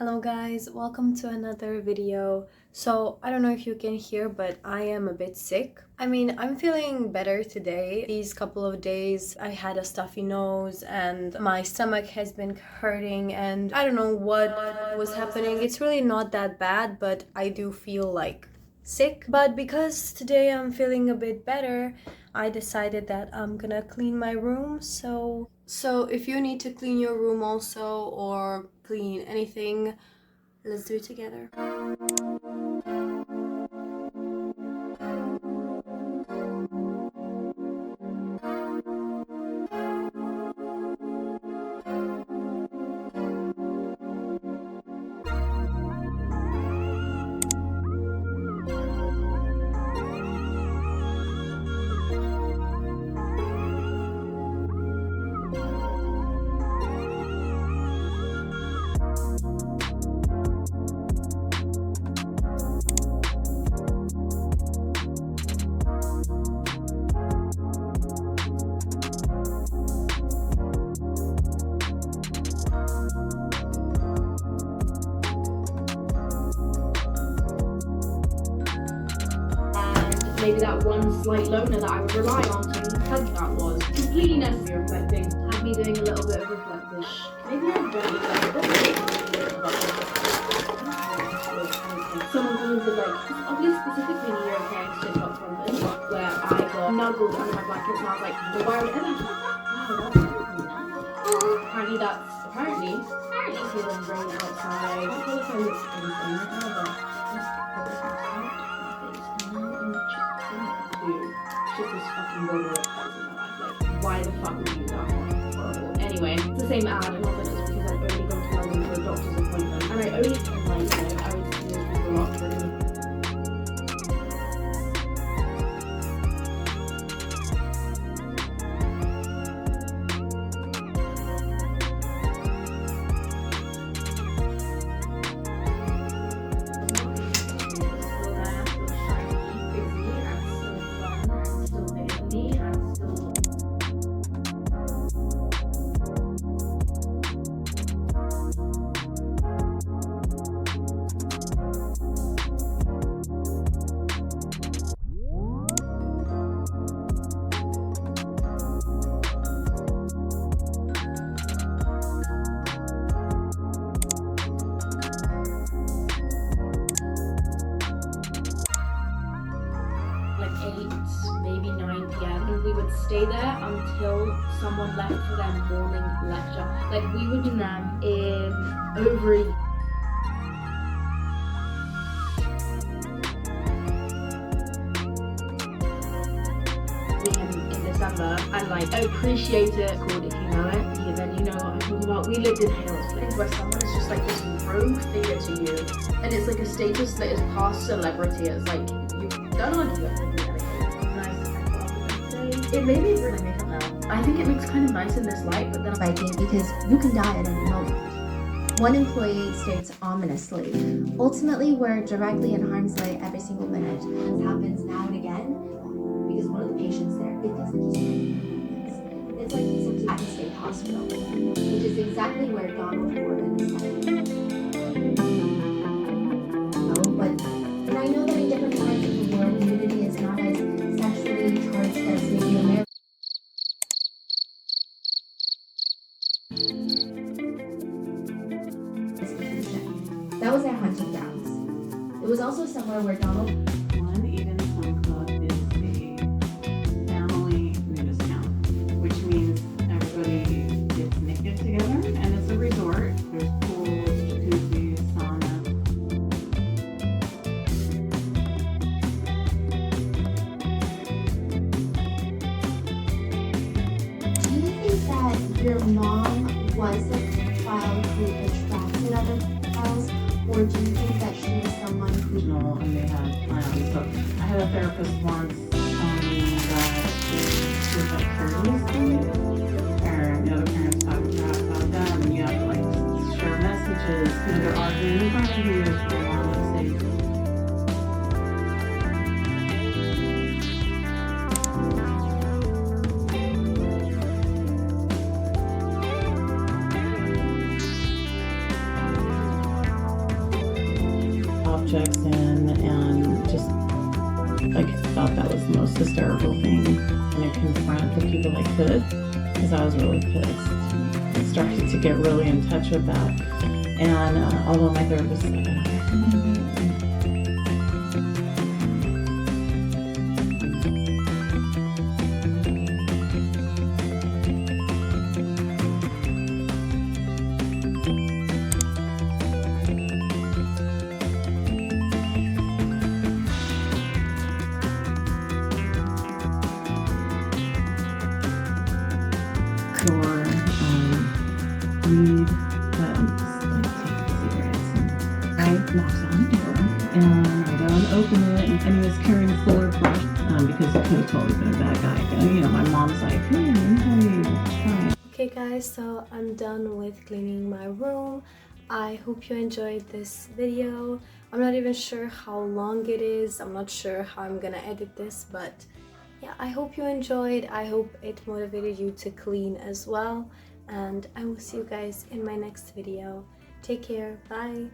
Hello guys, welcome to another video. So I don't know if you can hear, but I am a bit sick. I'm feeling better today. These couple of days I had a stuffy nose and my stomach has been hurting and I don't know what was happening. It's really not that bad, but I do feel like sick. But because today I'm feeling a bit better, I decided that I'm gonna clean my room. So if you need to clean your room also or clean anything, let's do it together. Maybe that one slight loner that I would rely on to tell you that was completely necessary reflecting. Had me doing a little bit of reflecting. Maybe I don't someone commented like, obviously specifically in the European TikTok content where I got nuzzled under my blankets and I was like, well, why would I? Apparently it's feeling rain outside. I don't know if I look anything right now, but this fucking roller in my life. Like, why the fuck would you do that? Horrible. Anyway, it's the same ad, and also it's because I've only gone to London for a doctor's appointment, and I only can I would see those people a lot really. Maybe 9 p.m. and we would stay there until someone left for their morning lecture. Like we would do them in over a in December, and like I appreciate it. Called if you know it, then you know what I'm talking about. We lived in Hales Place where someone is just like this rogue figure to you, and it's like a status that is past celebrity. It's like you don't argue it. It made me really make up now. I think it looks kind of nice in this light, but then Viking because you can die at any moment. One employee states ominously, ultimately we're directly in harm's way every single minute. This happens now and again because one of the patients there, it doesn't just it's like he's at the state hospital, which is exactly where Donald Gordon is headed. But I know that in different parts of the world, nudity is not as sexually charged as maybe America. That was their hunting grounds. It was also somewhere where Donald Eden Swim Club is a family nudist town, which means everybody gets naked together, and it's a resort. There's pools, jacuzzi, sauna. Do you think that your mom was a child who attracted other pedophiles, or do you think that she was someone who... No, and they had plans. So I had a therapist once tell me that she was like curious, and the other parents talk about them, and you have to like share messages. You know, they're arguing in front of you, they want to say. objects in and just like thought that was the most hysterical thing, and to confront the people I could, because I was really pissed. I started to get really in touch with that, and although my therapist said that or weed, but just like taking cigarettes. And I knocked on the door and I go and open it, and he was carrying a fuller brush because he could have totally been a bad guy. And, you know, my mom's like, hey, hi. Okay guys, so I'm done with cleaning my room. I hope you enjoyed this video. I'm not even sure how long it is. I'm not sure how I'm gonna edit this, but yeah, I hope you enjoyed. I hope it motivated you to clean as well. And I will see you guys in my next video. Take care. Bye.